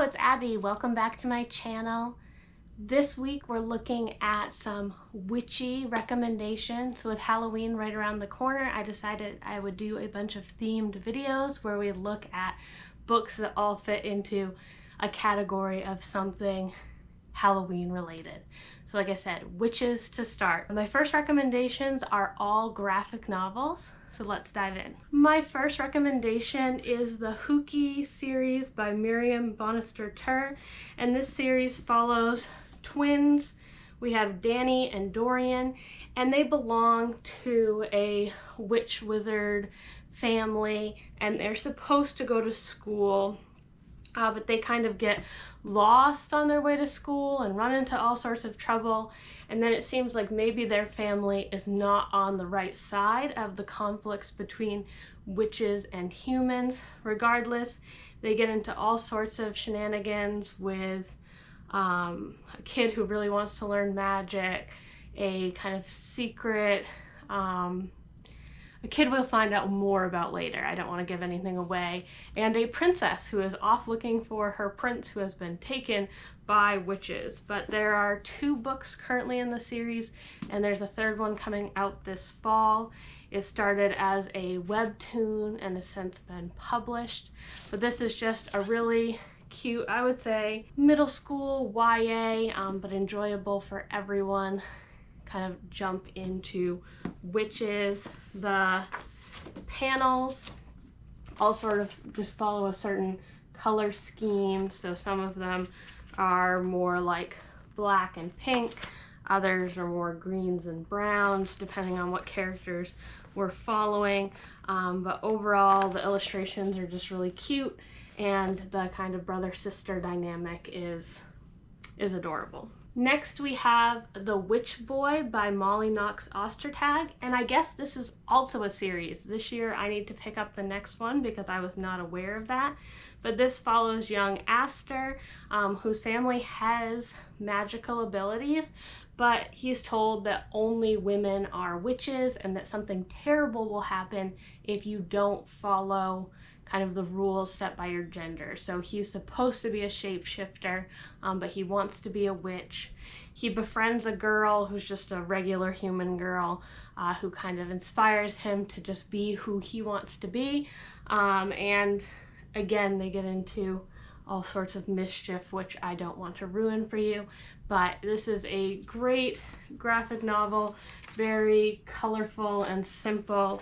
it's Abby. Welcome back to my channel. This week we're looking at some witchy recommendations. So with Halloween right around the corner, I decided I would do a bunch of themed videos where we look at books that all fit into a category of something Halloween related. So like I said, witches to start. My first recommendations are all graphic novels, so let's dive in. My first recommendation is the Hooky series by Miriam Bonister-Tur, and this series follows twins. We have Danny and Dorian, and they belong to a witch wizard family, and they're supposed to go to school. But they kind of get lost on their way to school and run into all sorts of trouble. And then it seems like maybe their family is not on the right side of the conflicts between witches and humans. Regardless, they get into all sorts of shenanigans with a kid who really wants to learn magic, a kind of secret a kid we'll find out more about later. I don't want to give anything away. And a princess who is off looking for her prince who has been taken by witches. But there are 2 books currently in the series, and there's a 3rd one coming out this fall. It started as a webtoon and has since been published. But this is just a really cute, I would say, middle school YA, but enjoyable for everyone. Kind of jump into witches. The panels all sort of just follow a certain color scheme, so some of them are more like black and pink, others are more greens and browns depending on what characters we're following, but overall the illustrations are just really cute, and the kind of brother-sister dynamic is adorable. Next we have The Witch Boy by Molly Knox Ostertag, and I guess this is also a series. This year I need to pick up the next one because I was not aware of that. But this follows young Aster, whose family has magical abilities, but he's told that only women are witches and that something terrible will happen if you don't follow kind of the rules set by your gender. So he's supposed to be a shapeshifter, but he wants to be a witch. He befriends a girl who's just a regular human girl, who kind of inspires him to just be who he wants to be. And again, they get into all sorts of mischief, which I don't want to ruin for you. But this is a great graphic novel, very colorful and simple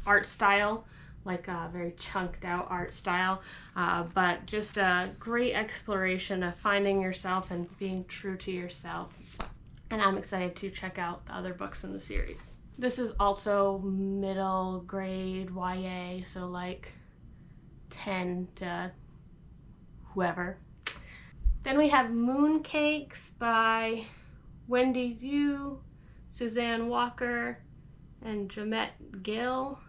art style, like a very chunked out art style, but just a great exploration of finding yourself and being true to yourself. And I'm excited to check out the other books in the series. This is also middle grade YA, so like 10 to whoever. Then we have Mooncakes by Wendy Yu, Suzanne Walker, and Jamette Gill.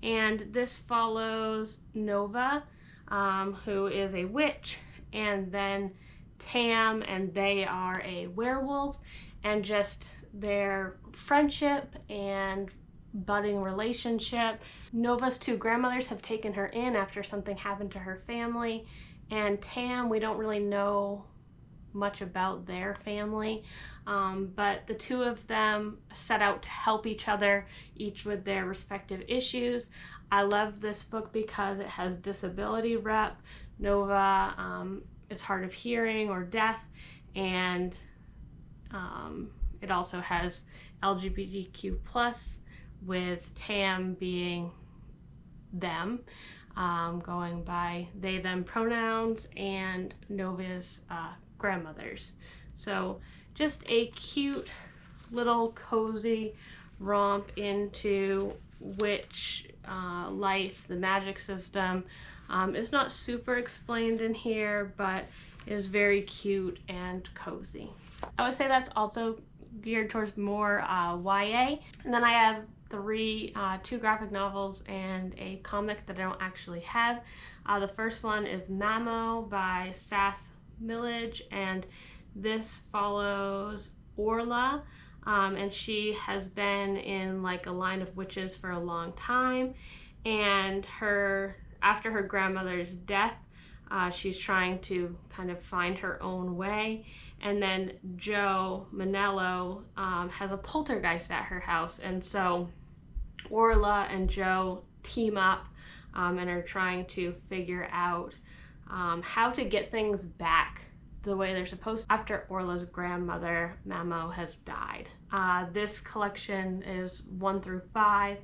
And this follows Nova, who is a witch, and then Tam, and they are a werewolf, and just their friendship and budding relationship. Nova's 2 grandmothers have taken her in after something happened to her family, and Tam, we don't really know much about their family, but the 2 of them set out to help each other, each with their respective issues. I love this book because it has disability rep. Nova is hard of hearing or deaf, and it also has LGBTQ+, with Tam being them, going by they them pronouns, and Nova's grandmothers. So just a cute little cozy romp into witch life. The magic system is not super explained in here, but is very cute and cozy. I would say that's also geared towards more YA. And then I have 2 graphic novels and a comic that I don't actually have. The first one is Mamo by Sass Millage, and this follows Orla, and she has been in like a line of witches for a long time, and her after her grandmother's death, she's trying to kind of find her own way. And then Joe Manello has a poltergeist at her house. And so Orla and Joe team up and are trying to figure out how to get things back the way they're supposed to after Orla's grandmother, Mamo, has died. This collection is 1 through 5.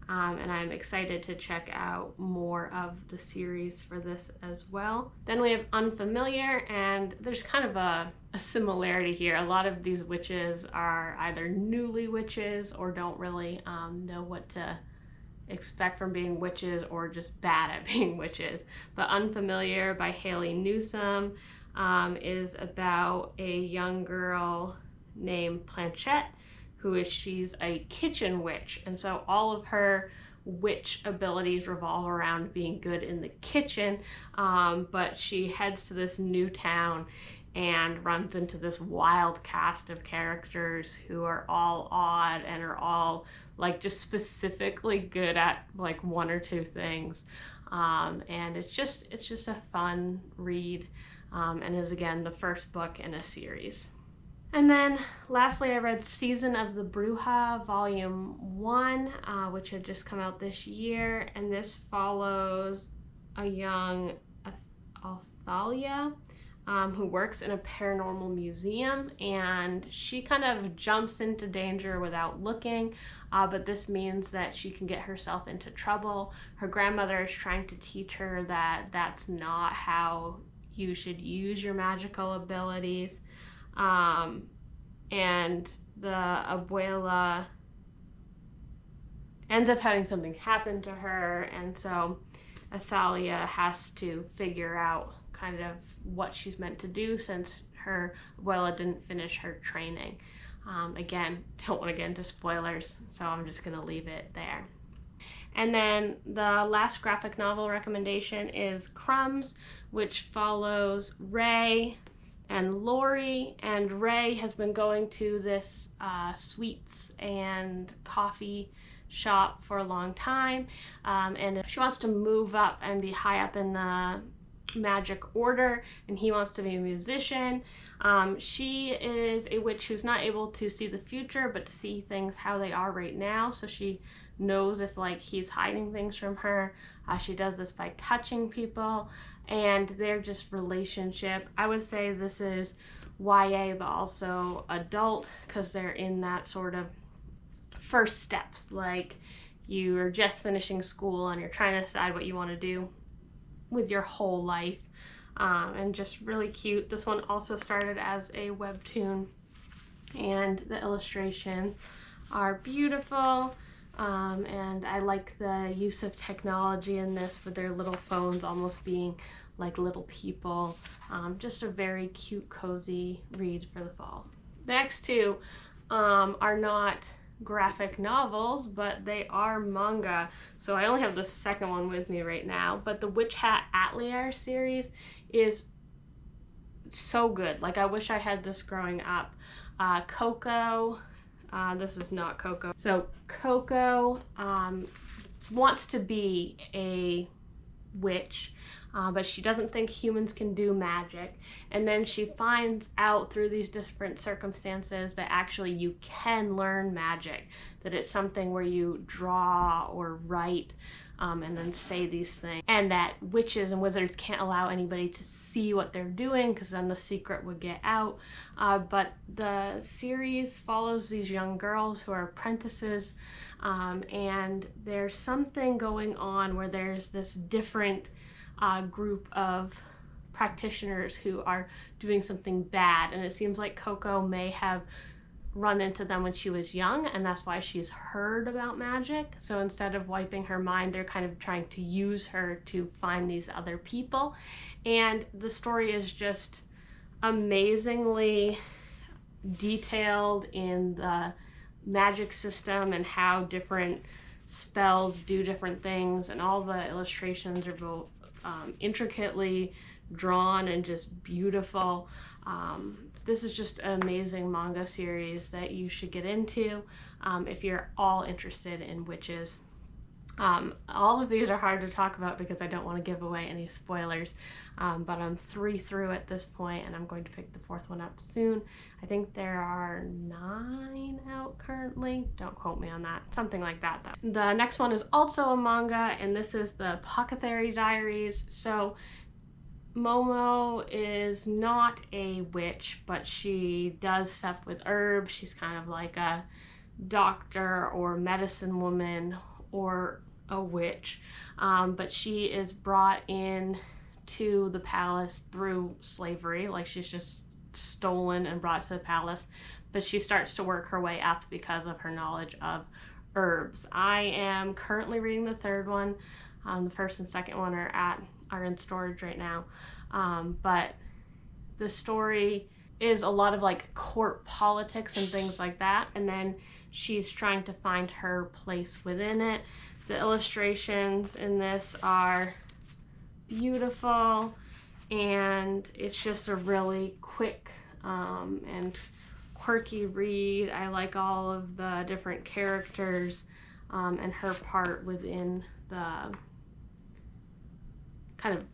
And I'm excited to check out more of the series for this as well. Then we have Unfamiliar, and there's kind of a similarity here. A lot of these witches are either newly witches or don't really know what to expect from being witches, or just bad at being witches. But Unfamiliar by Haley Newsome is about a young girl named Planchette, she's a kitchen witch, and so all of her witch abilities revolve around being good in the kitchen, but she heads to this new town and runs into this wild cast of characters who are all odd and are all like just specifically good at like 1 or 2 things, and it's just a fun read, and is again the first book in a series. And then lastly, I read Season of the Bruja, Volume 1, which had just come out this year. And this follows a young Athalia who works in a paranormal museum. And she kind of jumps into danger without looking, but this means that she can get herself into trouble. Her grandmother is trying to teach her that that's not how you should use your magical abilities. And the abuela ends up having something happen to her, and so Athalia has to figure out kind of what she's meant to do since her abuela didn't finish her training. Again, don't want to get into spoilers, so I'm just going to leave it there. And then the last graphic novel recommendation is Crumbs, which follows Ray and Lori, and Ray has been going to this sweets and coffee shop for a long time, and she wants to move up and be high up in the magic order, and he wants to be a musician. She is a witch who's not able to see the future, but to see things how they are right now, so she knows if like he's hiding things from her. She does this by touching people, and their just relationship. I would say this is YA, but also adult, because they're in that sort of first steps, like you're just finishing school and you're trying to decide what you want to do with your whole life, and just really cute. This one also started as a webtoon, and the illustrations are beautiful. And I like the use of technology in this, with their little phones almost being like little people. Just a very cute, cozy read for the fall. The next 2 are not graphic novels, but they are manga. So I only have the second one with me right now, but the Witch Hat Atelier series is so good. Like, I wish I had this growing up. Coco, this is not Coco. So Coco wants to be a witch, but she doesn't think humans can do magic. And then she finds out through these different circumstances that actually you can learn magic, that it's something where you draw or write and then say these things, and that witches and wizards can't allow anybody to see what they're doing, because then the secret would get out. But the series follows these young girls who are apprentices, and there's something going on where there's this different group of practitioners who are doing something bad, and it seems like Coco may have run into them when she was young, and that's why she's heard about magic. So instead of wiping her mind, they're kind of trying to use her to find these other people. And the story is just amazingly detailed in the magic system and how different spells do different things, and all the illustrations are both intricately drawn and just beautiful. This is just an amazing manga series that you should get into if you're all interested in witches. All of these are hard to talk about because I don't want to give away any spoilers, but I'm 3 through at this point, and I'm going to pick the 4th one up soon. I think there are 9 out currently. Don't quote me on that. Something like that, though. The next one is also a manga, and this is the Apothecary Diaries. So Momo is not a witch, but she does stuff with herbs. She's kind of like a doctor or medicine woman or a witch, but she is brought in to the palace through slavery. Like, she's just stolen and brought to the palace, but she starts to work her way up because of her knowledge of herbs. I am currently reading the 3rd one. The 1st and 2nd one are in storage right now, but the story is a lot of like court politics and things like that, and then she's trying to find her place within it. The illustrations in this are beautiful, and it's just a really quick and quirky read. I like all of the different characters and her part within the kind of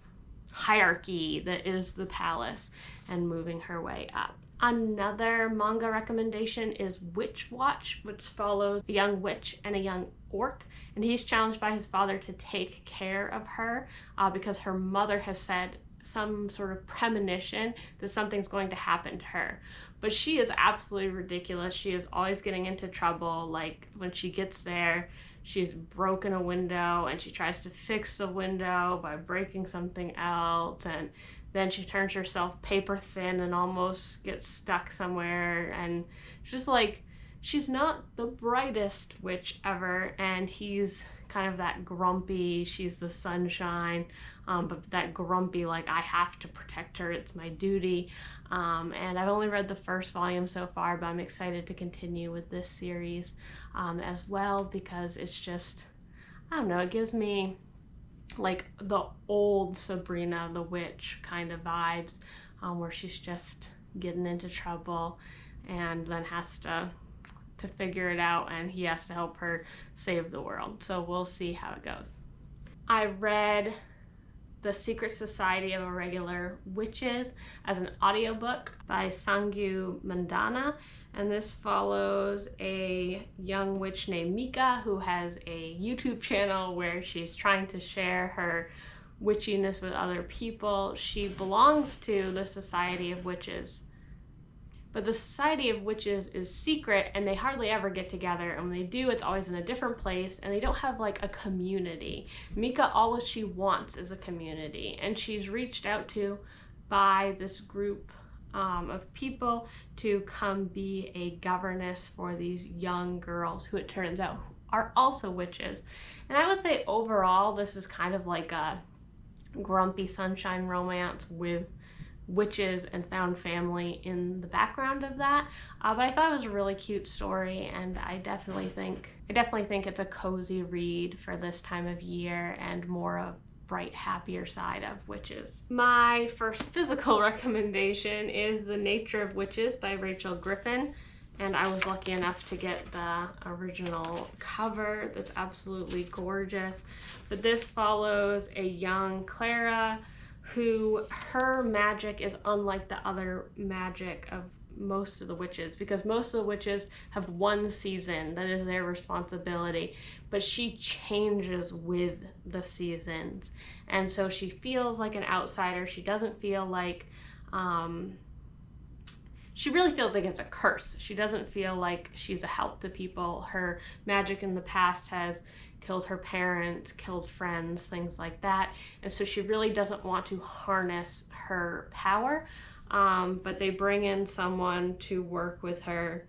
hierarchy that is the palace and moving her way up. Another manga recommendation is Witch Watch, which follows a young witch and a young orc, and he's challenged by his father to take care of her because her mother has said some sort of premonition that something's going to happen to her. But she is absolutely ridiculous. She is always getting into trouble. Like, when she gets there, she's broken a window and she tries to fix the window by breaking something else, and then she turns herself paper thin and almost gets stuck somewhere, and just like, she's not the brightest witch ever, and he's kind of that grumpy, she's the sunshine, but that grumpy, like, I have to protect her, it's my duty. And I've only read the 1st volume so far, but I'm excited to continue with this series as well, because it's just, I don't know, it gives me like the old Sabrina the Witch kind of vibes, where she's just getting into trouble and then has to figure it out, and he has to help her save the world. So we'll see how it goes. I read The Secret Society of Irregular Witches as an audiobook by Sangyu Mandana, and this follows a young witch named Mika who has a YouTube channel where she's trying to share her witchiness with other people. She belongs to the Society of Witches, but the Society of Witches is secret, and they hardly ever get together, and when they do, it's always in a different place, and they don't have like a community. Mika, all she wants is a community, and she's reached out to by this group of people to come be a governess for these young girls who, it turns out, are also witches. And I would say overall this is kind of like a grumpy sunshine romance with witches and found family in the background of that, but I thought it was a really cute story, and I definitely think it's a cozy read for this time of year and more a bright, happier side of witches. My first physical recommendation is The Nature of Witches by Rachel Griffin, and I was lucky enough to get the original cover that's absolutely gorgeous. But this follows a young Clara who, her magic is unlike the other magic of most of the witches, because most of the witches have one season that is their responsibility, but she changes with the seasons, and so she feels like an outsider. She doesn't feel like she really feels like it's a curse. She doesn't feel like she's a help to people. Her magic in the past has killed her parents, killed friends, things like that, and so she really doesn't want to harness her power. But they bring in someone to work with her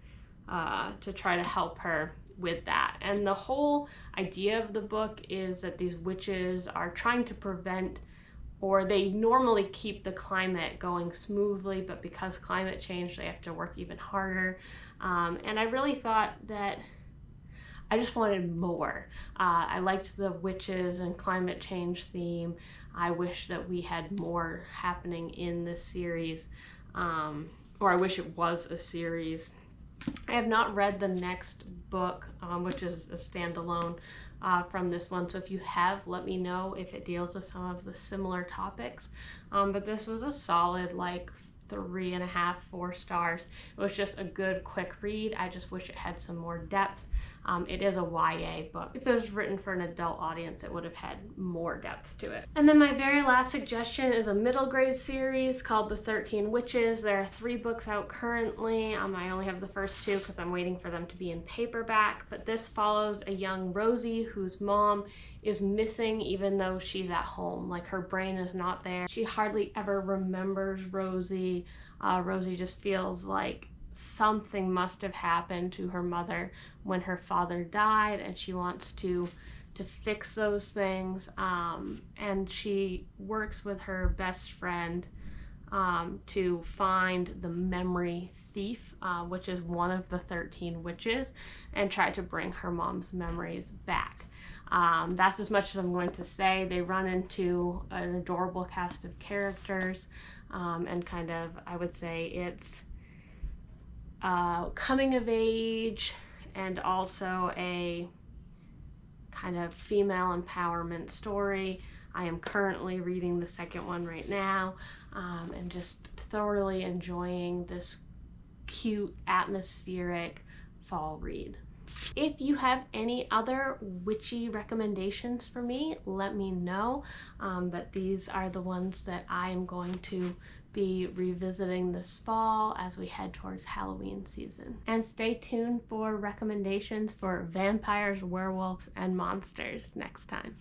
to try to help her with that. And the whole idea of the book is that these witches are trying to prevent, or they normally keep the climate going smoothly, but because climate change, they have to work even harder. And I really thought that I just wanted more. I liked the witches and climate change theme. I wish that we had more happening in this series, or I wish it was a series. I have not read the next book, which is a standalone from this one. So if you have, let me know if it deals with some of the similar topics. But this was a solid like 3.5, 4 stars. It was just a good quick read. I just wish it had some more depth. It is a YA book. If it was written for an adult audience, it would have had more depth to it. And then my very last suggestion is a middle grade series called The 13 Witches. There are 3 books out currently. I only have the first 2 because I'm waiting for them to be in paperback, but this follows a young Rosie whose mom is missing even though she's at home. Like, her brain is not there. She hardly ever remembers Rosie. Rosie just feels like something must have happened to her mother when her father died, and she wants to fix those things. And she works with her best friend to find the memory thief, which is one of the 13 witches, and try to bring her mom's memories back. That's as much as I'm going to say. They run into an adorable cast of characters, and kind of, I would say it's coming of age and also a kind of female empowerment story. I am currently reading the second one right now, and just thoroughly enjoying this cute, atmospheric fall read. If you have any other witchy recommendations for me, let me know, but these are the ones that I am going to be revisiting this fall as we head towards Halloween season. And stay tuned for recommendations for vampires, werewolves, and monsters next time.